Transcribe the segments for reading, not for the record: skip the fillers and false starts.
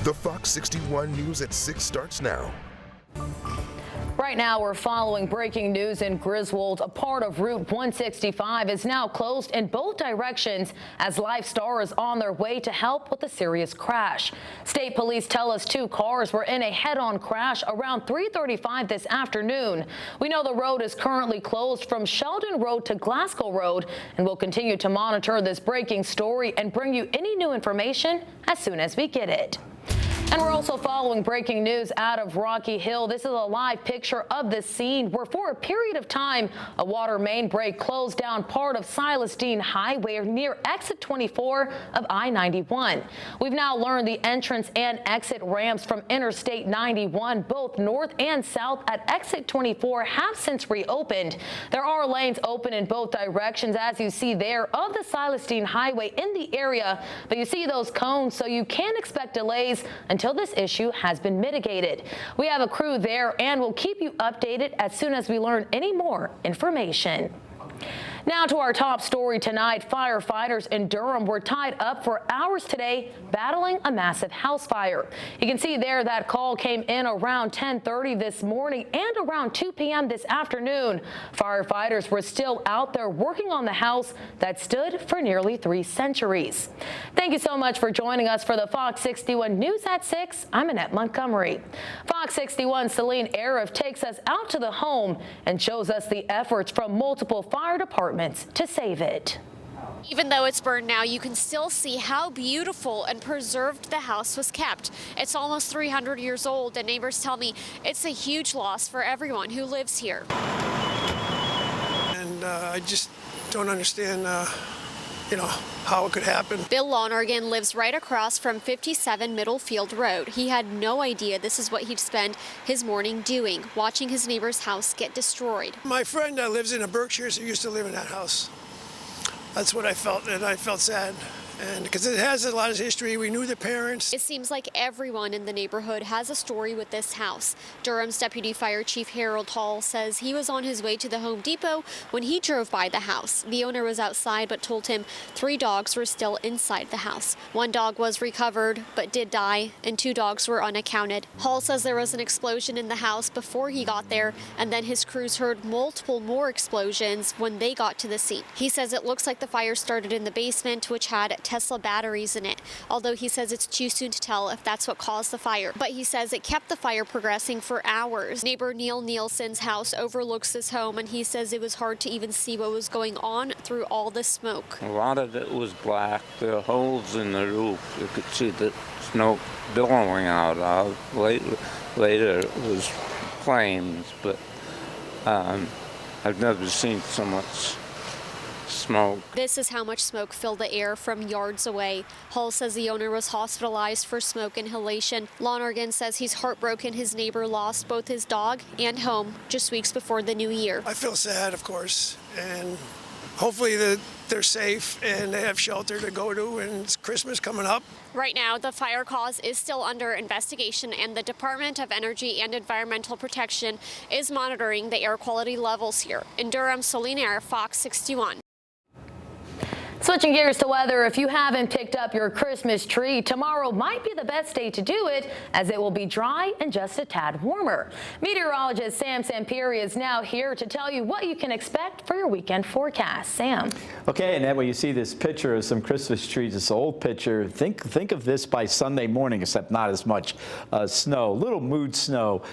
The Fox 61 News at 6 starts now. Right now, we're following breaking news in Griswold. A part of Route 165 is now closed in both directions as Lifestar is on their way to help with a serious crash. State police tell us 2 cars were in a head-on crash around 3:35 this afternoon. We know the road is currently closed from Sheldon Road to Glasgow Road, and we'll continue to monitor this breaking story and bring you any new information as soon as we get it. And we're also following breaking news out of Rocky Hill. This is a live picture of the scene where for a period of time, a water main break closed down part of Silas Deane Highway near exit 24 of I-91. We've now learned the entrance and exit ramps from Interstate 91, both north and south at exit 24, have since reopened. There are lanes open in both directions, as you see there, of the Silas Deane Highway in the area, but you see those cones, so you can expect delays until this issue has been mitigated. We have a crew there and we'll keep you updated as soon as we learn any more information. Now to our top story tonight. Firefighters in Durham were tied up for hours today battling a massive house fire. You can see there that call came in around 10:30 this morning and around 2 p.m. this afternoon. Firefighters were still out there working on the house that stood for nearly 3 centuries. Thank you so much for joining us for the Fox 61 News at 6. I'm Annette Montgomery. Fox 61 Celine Arif takes us out to the home and shows us the efforts from multiple fire departments to save it. Even though it's burned now, you can still see how beautiful and preserved the house was kept. It's almost 300 years old, and neighbors tell me it's a huge loss for everyone who lives here. And I just don't understand, how it could happen. Bill Lonergan lives right across from 57 Middlefield Road. He had no idea this is what he'd spend his morning doing, watching his neighbor's house get destroyed. My friend lives in the Berkshires who used to live in that house. That's what I felt, and I felt sad. And because it has a lot of history, we knew the parents. It seems like everyone in the neighborhood has a story with this house. Durham's Deputy Fire Chief Harold Hall says he was on his way to the Home Depot when he drove by the house. The owner was outside but told him 3 dogs were still inside the house. 1 dog was recovered but did die, and 2 dogs were unaccounted. Hall says there was an explosion in the house before he got there, and then his crews heard multiple more explosions when they got to the scene. He says it looks like the fire started in the basement, which had Tesla batteries in it, although he says it's too soon to tell if that's what caused the fire. But he says it kept the fire progressing for hours. Neighbor Neil Nielsen's house overlooks this home, and he says it was hard to even see what was going on through all the smoke. A lot of it was black. There were holes in the roof. You could see the smoke billowing out of. Later it was flames, but I've never seen so much smoke. This is how much smoke filled the air from yards away. Hall says the owner was hospitalized for smoke inhalation. Lonergan says he's heartbroken his neighbor lost both his dog and home just weeks before the new year. I feel sad, of course, and hopefully they're safe and they have shelter to go to, and it's Christmas coming up. Right now, the fire cause is still under investigation, and the Department of Energy and Environmental Protection is monitoring the air quality levels here. In Durham, Celine Arif, Fox 61. Switching gears to weather, if you haven't picked up your Christmas tree, tomorrow might be the best day to do it, as it will be dry and just a tad warmer. Meteorologist Sam Samperi is now here to tell you what you can expect for your weekend forecast. Sam. Okay, and then when you see this picture of some Christmas trees, this old picture, think of this by Sunday morning, except not as much snow, little mood snow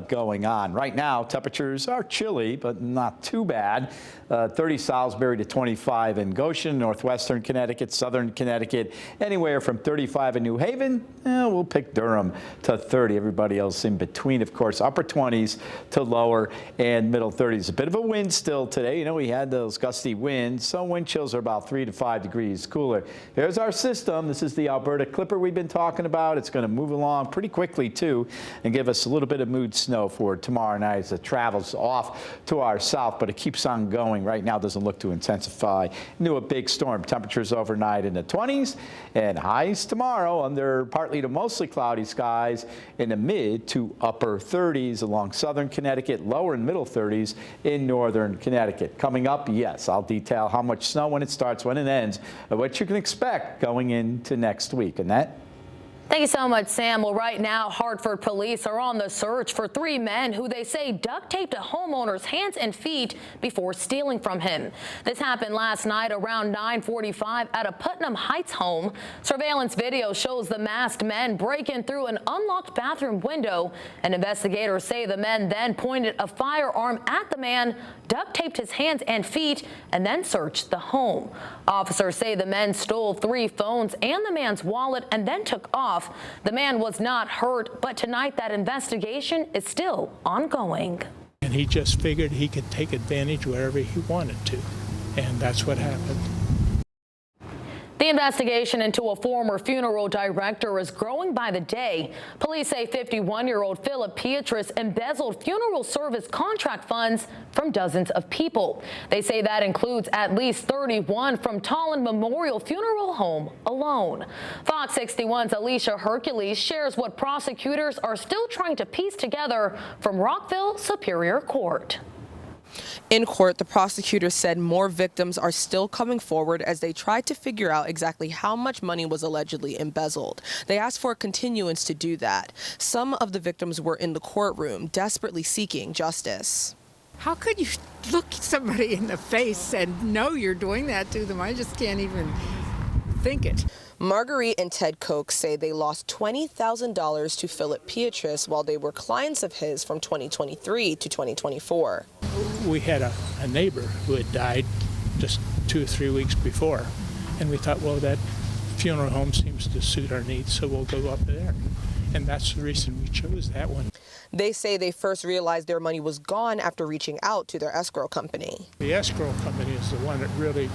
going on. Right now, temperatures are chilly, but not too bad. 30 Salisbury to 25 in Goshen, northwestern Connecticut, southern Connecticut, anywhere from 35 in New Haven. We'll pick Durham to 30. Everybody else in between, of course, upper 20s to lower and middle 30s. A bit of a wind still today. You know, we had those gusty winds, so wind chills are about 3 to 5 degrees cooler. Here's our system. This is the Alberta Clipper we've been talking about. It's going to move along pretty quickly, too, and give us a little bit of mood snow for tomorrow night as it travels off to our south, but it keeps on going. Right now, doesn't look to intensify into a big storm. Temperatures overnight in the 20s and highs tomorrow under partly to mostly cloudy skies in the mid to upper 30s along southern Connecticut, lower and middle 30s in northern Connecticut. Coming up, yes, I'll detail how much snow when it starts, when it ends, and what you can expect going into next week. Annette? Thank you so much, Sam. Well, right now, Hartford police are on the search for 3 men who they say duct taped a homeowner's hands and feet before stealing from him. This happened last night around 9:45 at a Putnam Heights home. Surveillance video shows the masked men breaking through an unlocked bathroom window, and investigators say the men then pointed a firearm at the man, duct taped his hands and feet, and then searched the home. Officers say the men stole 3 phones and the man's wallet and then took off. The man was not hurt, but tonight that investigation is still ongoing. And he just figured he could take advantage wherever he wanted to, and that's what happened. The investigation into a former funeral director is growing by the day. Police say 51-year-old Philip Pietrus embezzled funeral service contract funds from dozens of people. They say that includes at least 31 from Tolland Memorial Funeral Home alone. Fox 61's Alicia Hercules shares what prosecutors are still trying to piece together from Rockville Superior Court. In court, the prosecutors said more victims are still coming forward as they try to figure out exactly how much money was allegedly embezzled. They asked for a continuance to do that. Some of the victims were in the courtroom, desperately seeking justice. How could you look somebody in the face and know you're doing that to them? I just can't even think it. Marguerite and Ted Koch say they lost $20,000 to Philip Pietrus while they were clients of his from 2023 to 2024. We had a neighbor who had died just 2 or 3 weeks before, and we thought, well, that funeral home seems to suit our needs, so we'll go up there. And that's the reason we chose that one. They say they first realized their money was gone after reaching out to their escrow company. The escrow company is the one that really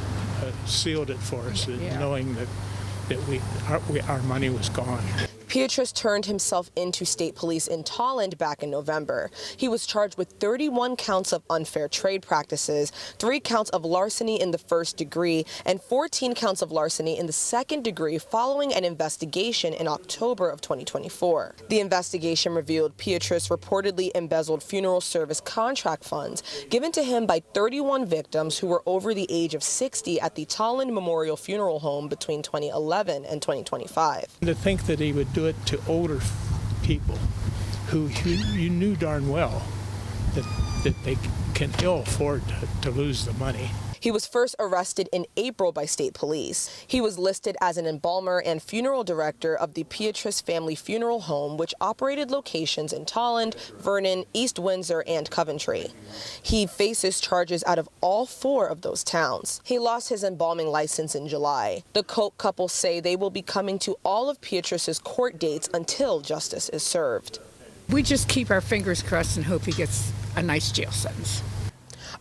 sealed it for us, knowing that our money was gone. Pietrus turned himself into state police in Tolland back in November. He was charged with 31 counts of unfair trade practices, 3 counts of larceny in the first degree, and 14 counts of larceny in the second degree following an investigation in October of 2024. The investigation revealed Pietrus reportedly embezzled funeral service contract funds given to him by 31 victims who were over the age of 60 at the Tolland Memorial Funeral Home between 2011 and 2025. To think that he would do it to older people who you knew darn well that they can ill afford to lose the money. He was first arrested in April by state police. He was listed as an embalmer and funeral director of the Pietrus Family Funeral Home, which operated locations in Tolland, Vernon, East Windsor, and Coventry. He faces charges out of all 4 of those towns. He lost his embalming license in July. The Koch couple say they will be coming to all of Pietrus's court dates until justice is served. We just keep our fingers crossed and hope he gets a nice jail sentence.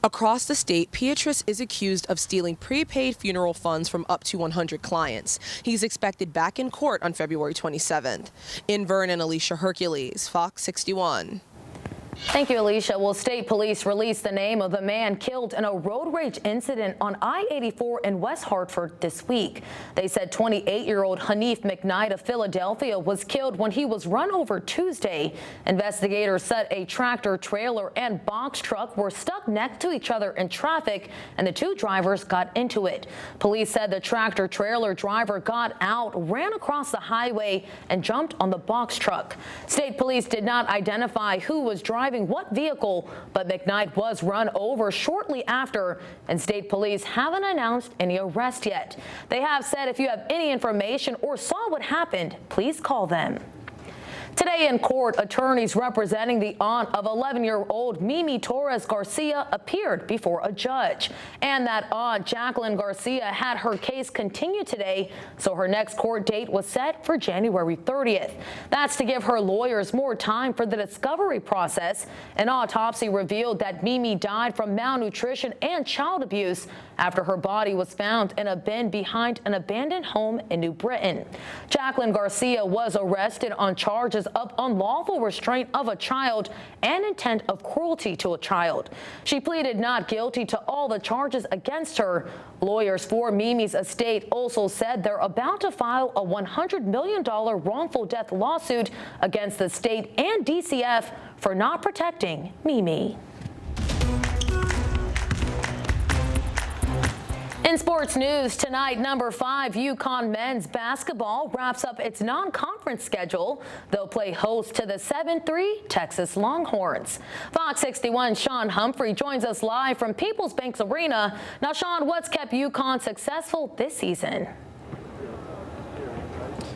Across the state, Pietrus is accused of stealing prepaid funeral funds from up to 100 clients. He's expected back in court on February 27th. In Vernon, Alicia Hercules, Fox 61. Thank you, Alicia. Well, state police released the name of the man killed in a road rage incident on I-84 in West Hartford this week. They said 28-year-old Hanif McKnight of Philadelphia was killed when he was run over Tuesday. Investigators said a tractor trailer and box truck were stuck next to each other in traffic, and the 2 drivers got into it. Police said the tractor trailer driver got out, ran across the highway, and jumped on the box truck. State police did not identify who was driving what vehicle, but McKnight was run over shortly after, and state police haven't announced any arrest yet. They have said if you have any information or saw what happened, please call them. Today in court, attorneys representing the aunt of 11-year-old Mimi Torres Garcia appeared before a judge. And that aunt, Jacqueline Garcia, had her case continue today, so her next court date was set for January 30th. That's to give her lawyers more time for the discovery process. An autopsy revealed that Mimi died from malnutrition and child abuse after her body was found in a bin behind an abandoned home in New Britain. Jacqueline Garcia was arrested on charges of unlawful restraint of a child and intent of cruelty to a child. She pleaded not guilty to all the charges against her. Lawyers for Mimi's estate also said they're about to file a $100 million wrongful death lawsuit against the state and DCF for not protecting In sports news tonight, number 5 UConn men's basketball wraps up its non-conference schedule. They'll play host to the 7-3 Texas Longhorns. Fox 61's Sean Humphrey joins us live from Peoples Bank Arena. Now, Sean, what's kept UConn successful this season?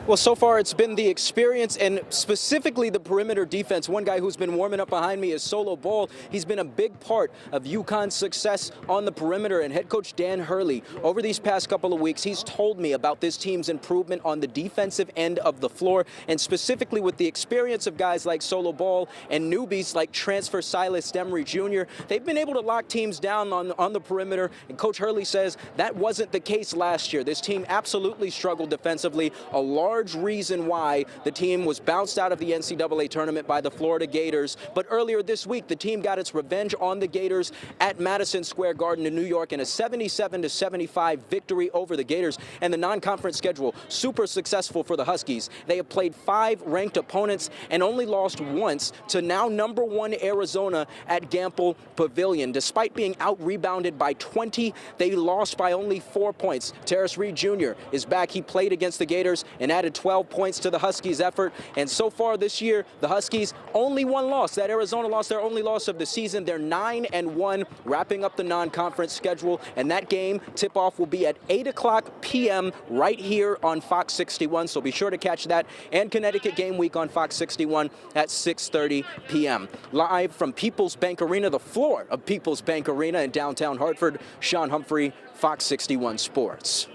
Well, so far it's been the experience and specifically the perimeter defense. One guy who's been warming up behind me is Solo Ball. He's been a big part of UConn's success on the perimeter, and head coach Dan Hurley, over these past couple of weeks, he's told me about this team's improvement on the defensive end of the floor, and specifically with the experience of guys like Solo Ball and newbies like transfer Silas Demery Jr. They've been able to lock teams down on the perimeter, and Coach Hurley says that wasn't the case last year. This team absolutely struggled defensively. A large reason why the team was bounced out of the NCAA tournament by the Florida Gators. But earlier this week, the team got its revenge on the Gators at Madison Square Garden in New York in a 77-75 victory over the Gators. And the non-conference schedule, super successful for the Huskies. They have played 5 ranked opponents and only lost once to now number 1 Arizona at Gamble Pavilion. Despite being out-rebounded by 20, they lost by only 4 points. Terrace Reed Jr. is back. He played against the Gators and added 12 points to the Huskies' effort. And so far this year, the Huskies only one loss. That Arizona loss, their only loss of the season. They're 9-1, wrapping up the non-conference schedule. And that game tip-off will be at 8:00 p.m. right here on Fox 61. So be sure to catch that and Connecticut Game Week on Fox 61 at 6:30 p.m. Live from Peoples Bank Arena, the floor of Peoples Bank Arena in downtown Hartford, Sean Humphrey, Fox 61 Sports.